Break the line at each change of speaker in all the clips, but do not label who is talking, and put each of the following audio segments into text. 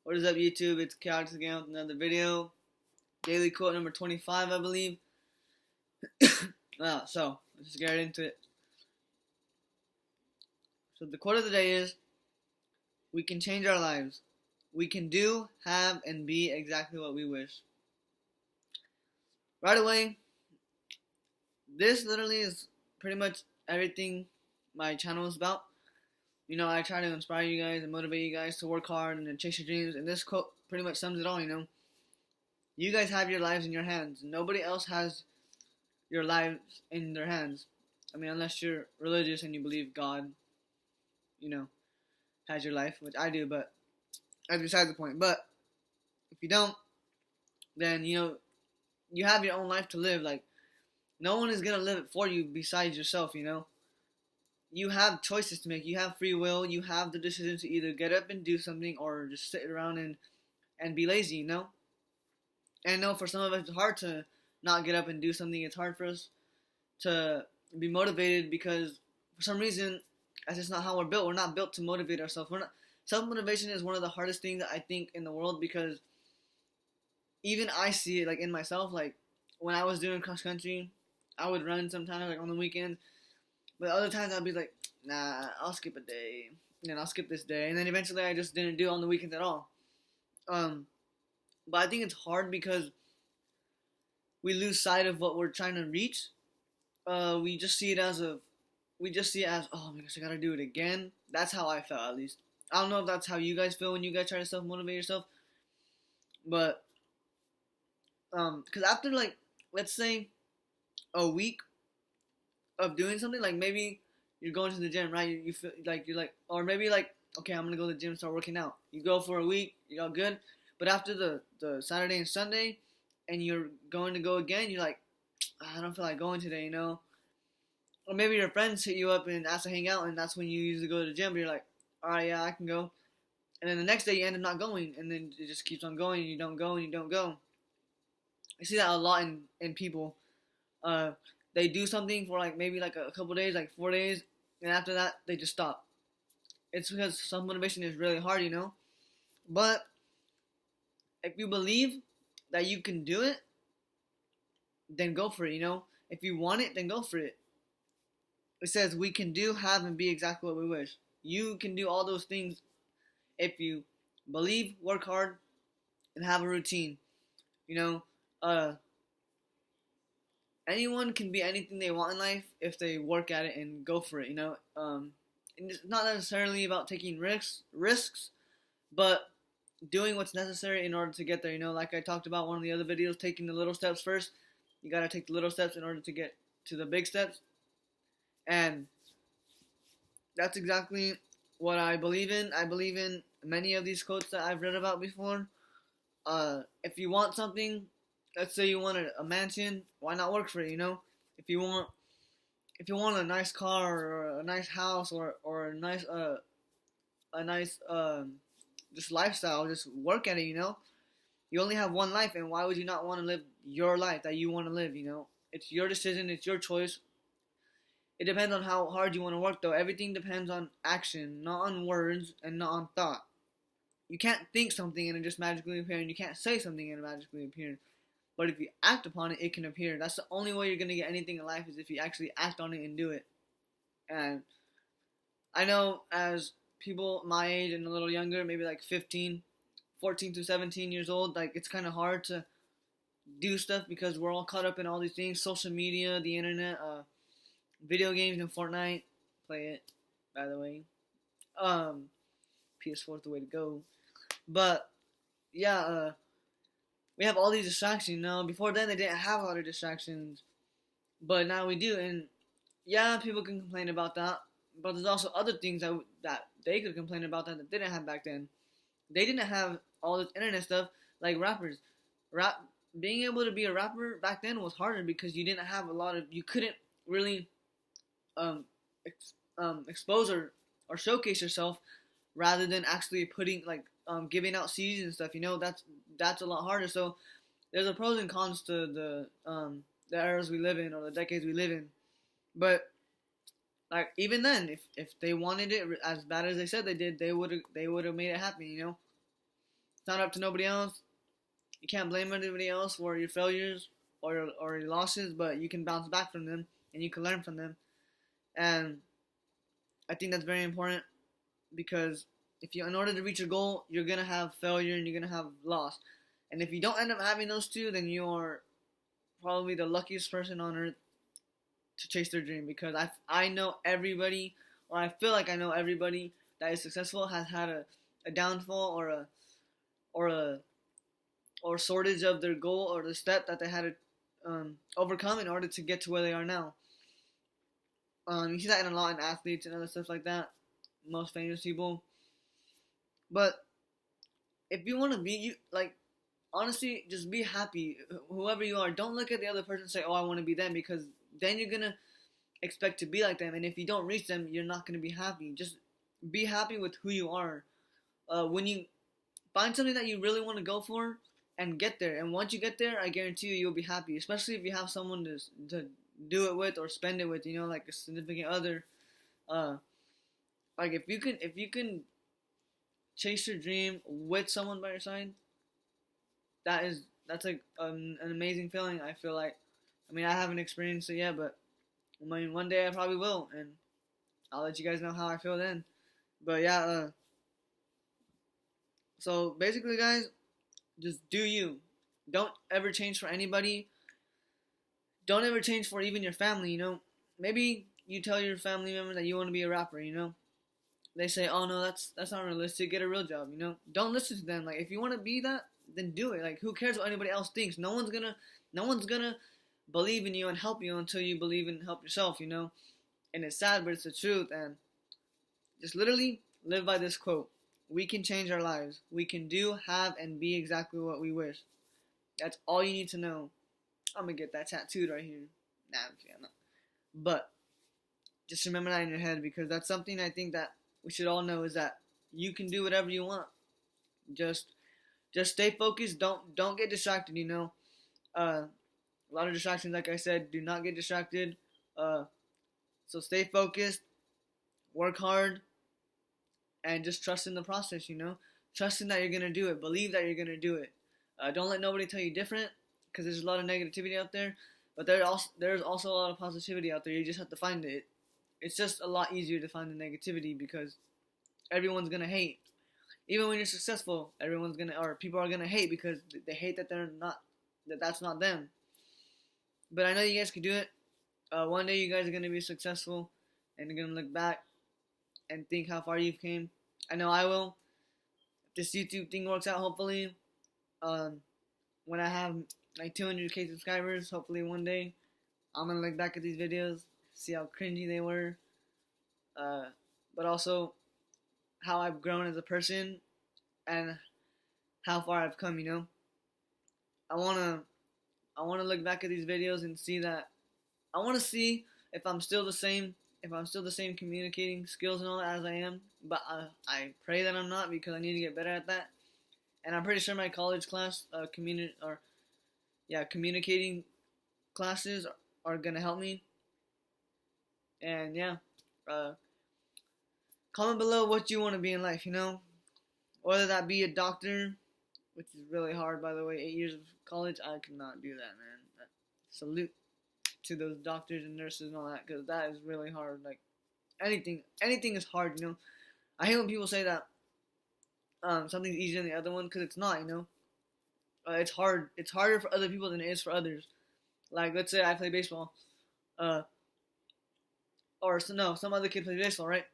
What is up, YouTube? It's Chaotix again with another video. Daily quote number 25, I believe. So let's just get right into it. So the quote of the day is, we can change our lives. We can do, have, and be exactly what we wish. Right away, this literally is pretty much everything my channel is about. You know, I try to inspire you guys and motivate you guys to work hard and chase your dreams. And this quote pretty much sums it all, you know. You guys have your lives in your hands. Nobody else has your lives in their hands. I mean, unless you're religious and you believe God, you know, has your life, which I do, but that's besides the point. But if you don't, then, you know, you have your own life to live. Like, no one is going to live it for you besides yourself, you know. You have choices to make. You have free will. You have the decision to either get up and do something or just sit around and be lazy, you know. And I know for some of us it's hard to not get up and do something. It's hard for us to be motivated because for some reason that's just not how we're built. We're not built to motivate ourselves. Self-motivation is one of the hardest things I think in the world, because even I see it like in myself. Like when I was doing cross country, I would run sometimes like on the weekends, but other times I'd be like, nah, I'll skip a day, and then I'll skip this day, and then eventually I just didn't do it on the weekends at all. But I think it's hard because we lose sight of what we're trying to reach. We just see it as oh my gosh, I gotta do it again. That's how I felt, at least. I don't know if that's how you guys feel when you guys try to self-motivate yourself. But, because after, like, let's say a week of doing something, like maybe you're going to the gym, right? You feel like you're like, or maybe like, okay, I'm gonna go to the gym and start working out. You go for a week, you're all good. But after the Saturday and Sunday, and you're going to go again, you're like, I don't feel like going today, you know? Or maybe your friends hit you up and ask to hang out, and that's when you usually go to the gym, but you're like, alright, yeah, I can go. And then the next day you end up not going, and then it just keeps on going, and you don't go, and you don't go. I see that a lot in people. They do something for like maybe like a couple days, like 4 days, and after that, they just stop. It's because self-motivation is really hard, you know? But if you believe that you can do it, then go for it, you know? If you want it, then go for it. It says we can do, have, and be exactly what we wish. You can do all those things if you believe, work hard, and have a routine. You know, anyone can be anything they want in life if they work at it and go for it, you know? And it's not necessarily about taking risks, but doing what's necessary in order to get there, you know? Like I talked about one of the other videos, taking the little steps first. You gotta take the little steps in order to get to the big steps. And that's exactly what I believe in. I believe in many of these quotes that I've read about before. If you want something, let's say you want a mansion, why not work for it, you know? If you want a nice car or a nice house or a nice just lifestyle, just work at it, you know? You only have one life, and why would you not want to live your life that you want to live, you know? It's your decision, it's your choice. It depends on how hard you want to work, though. Everything depends on action, not on words and not on thought. You can't think something and it just magically appear, and you can't say something and it magically appear. But if you act upon it, it can appear. That's the only way you're going to get anything in life, is if you actually act on it and do it. And I know as people my age and a little younger, maybe like 14 to 17 years old, like it's kind of hard to do stuff because we're all caught up in all these things, social media, the internet, video games, and Fortnite. Play it, by the way. PS4 is the way to go. But yeah, we have all these distractions now. Before then, they didn't have a lot of distractions, but now we do. And yeah, people can complain about that, but there's also other things that they could complain about that they didn't have back then. They didn't have all this internet stuff like rappers. Being able to be a rapper back then was harder because you didn't have you couldn't really expose or showcase yourself, rather than actually putting like giving out CDs and stuff. You know, that's a lot harder. So there's a pros and cons to the eras we live in, or the decades we live in. But like even then, if they wanted it as bad as they said they did, they would have made it happen. You know, It's not up to nobody else. You can't blame anybody else for your failures or your losses, but you can bounce back from them and you can learn from them. And I think that's very important because in order to reach your goal, you're gonna have failure and you're gonna have loss. And if you don't end up having those two, then you're probably the luckiest person on earth to chase their dream. Because I know everybody, or I feel like I know everybody that is successful has had a downfall or shortage of their goal or the step that they had to overcome in order to get to where they are now. You see that in a lot in athletes and other stuff like that, most famous people. But if you want to be, honestly, just be happy, whoever you are. Don't look at the other person and say, oh, I want to be them, because then you're going to expect to be like them. And if you don't reach them, you're not going to be happy. Just be happy with who you are. When you find something that you really want to go for and get there. And once you get there, I guarantee you'll be happy. Especially if you have someone to do it with or spend it with, like a significant other. If you can chase your dream with someone by your side, that's like an amazing feeling. I feel like, I haven't experienced it yet, but one day I probably will, and I'll let you guys know how I feel then. But yeah, so basically, guys, just do you. Don't ever change for anybody. Don't ever change for even your family. Maybe you tell your family member that you want to be a rapper. They say, oh no, that's not realistic. Get a real job. Don't listen to them. If you want to be that, then do it. Who cares what anybody else thinks? No one's gonna believe in you and help you until you believe and help yourself. And it's sad, but it's the truth. And just literally live by this quote: we can change our lives. We can do, have, and be exactly what we wish. That's all you need to know. I'm gonna get that tattooed right here. Nah, I'm not. But just remember that in your head, because that's something I think that we should all know, is that you can do whatever you want. Just stay focused. Don't get distracted. A lot of distractions, like I said. Do not get distracted. So stay focused. Work hard. And just trust in the process. Trusting that you're gonna do it. Believe that you're gonna do it. Don't let nobody tell you different, because there's a lot of negativity out there. But there's also a lot of positivity out there. You just have to find it. It's just a lot easier to find the negativity, because everyone's gonna hate. Even when you're successful, people are gonna hate, because they hate that that's not them. But I know you guys can do it. One day you guys are gonna be successful, and you're gonna look back and think how far you've came. I know I will. If this YouTube thing works out, hopefully, when I have 200K subscribers, hopefully one day, I'm gonna look back at these videos, see how cringy they were, but also how I've grown as a person and how far I've come. I wanna look back at these videos and see that. I wanna see if I'm still the same communicating skills and all that as I am. But I pray that I'm not, because I need to get better at that. And I'm pretty sure my college class, communicating classes are gonna help me. And yeah, comment below what you want to be in life. Whether that be a doctor, which is really hard, by the way. 8 years of college, I could not do that, man. Salute to those doctors and nurses and all that, because that is really hard. Anything is hard. I hate when people say that something's easier than the other one, because it's not. It's hard. It's harder for other people than it is for others. Let's say I play baseball, some other kid plays baseball, right?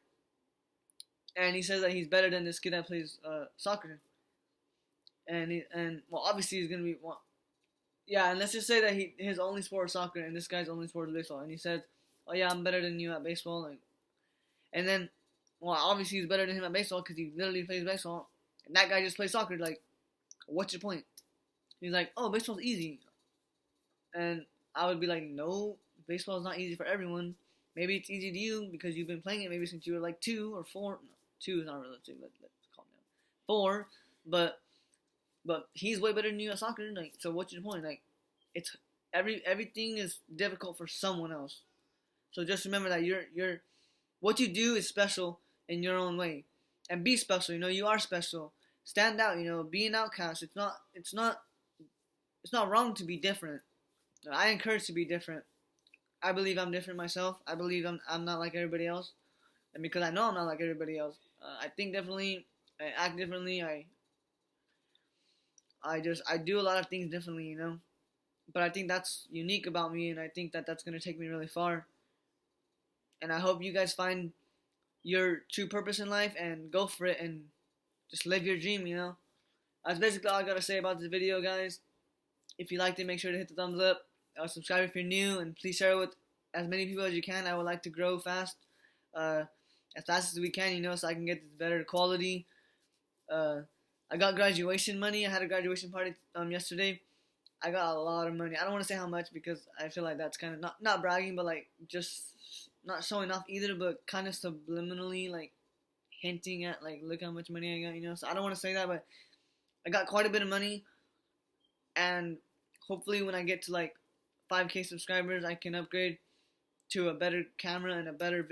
And he says that he's better than this kid that plays soccer. And obviously he's gonna be and let's just say that his only sport is soccer, and this guy's only sport is baseball. And he says, "Oh yeah, I'm better than you at baseball." And then, obviously he's better than him at baseball, because he literally plays baseball, and that guy just plays soccer. What's your point? He's like, "Oh, baseball's easy," and I would be like, "No, baseball's not easy for everyone. Maybe it's easy to you because you've been playing it maybe since you were 2 or 4. No, 2 is not realistic. Let's calm down. 4, but he's way better than you at soccer. So what's your point? It's everything is difficult for someone else. So just remember that you're what you do is special in your own way, and be special. You are special. stand out. You know, be an outcast. It's not wrong to be different. I encourage to be different. I believe I'm different myself. I believe I'm not like everybody else, and because I know I'm not like everybody else, I think differently. I act differently. I do a lot of things differently. You know, but I think that's unique about me, and I think that that's gonna take me really far. And I hope you guys find your true purpose in life and go for it and just live your dream. You know, that's basically all I gotta say about this video, guys. If you liked it, make sure to hit the thumbs up. Subscribe if you're new, and please share it with as many people as you can. I would like to grow uh, as fast as we can, you know, so I can get this better quality. I got graduation money. I had a graduation party yesterday. I got a lot of money. I don't want to say how much because I feel like that's kind of not bragging, but like just not showing off either, but kind of subliminally like hinting at like look how much money I got, you know. So I don't want to say that, but I got quite a bit of money, and hopefully when I get to like 5K subscribers, I can upgrade to a better camera and a better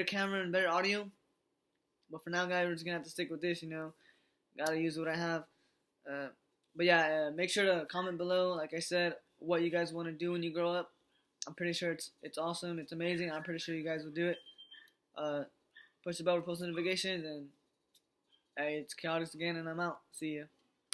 camera and better audio. But for now, guys, we're just gonna have to stick with this. You know, gotta use what I have. But yeah, make sure to comment below. Like I said, what you guys want to do when you grow up. I'm pretty sure it's awesome. It's amazing. I'm pretty sure you guys will do it. Push the bell for post notifications, and hey, it's Chaotix again, and I'm out. See ya.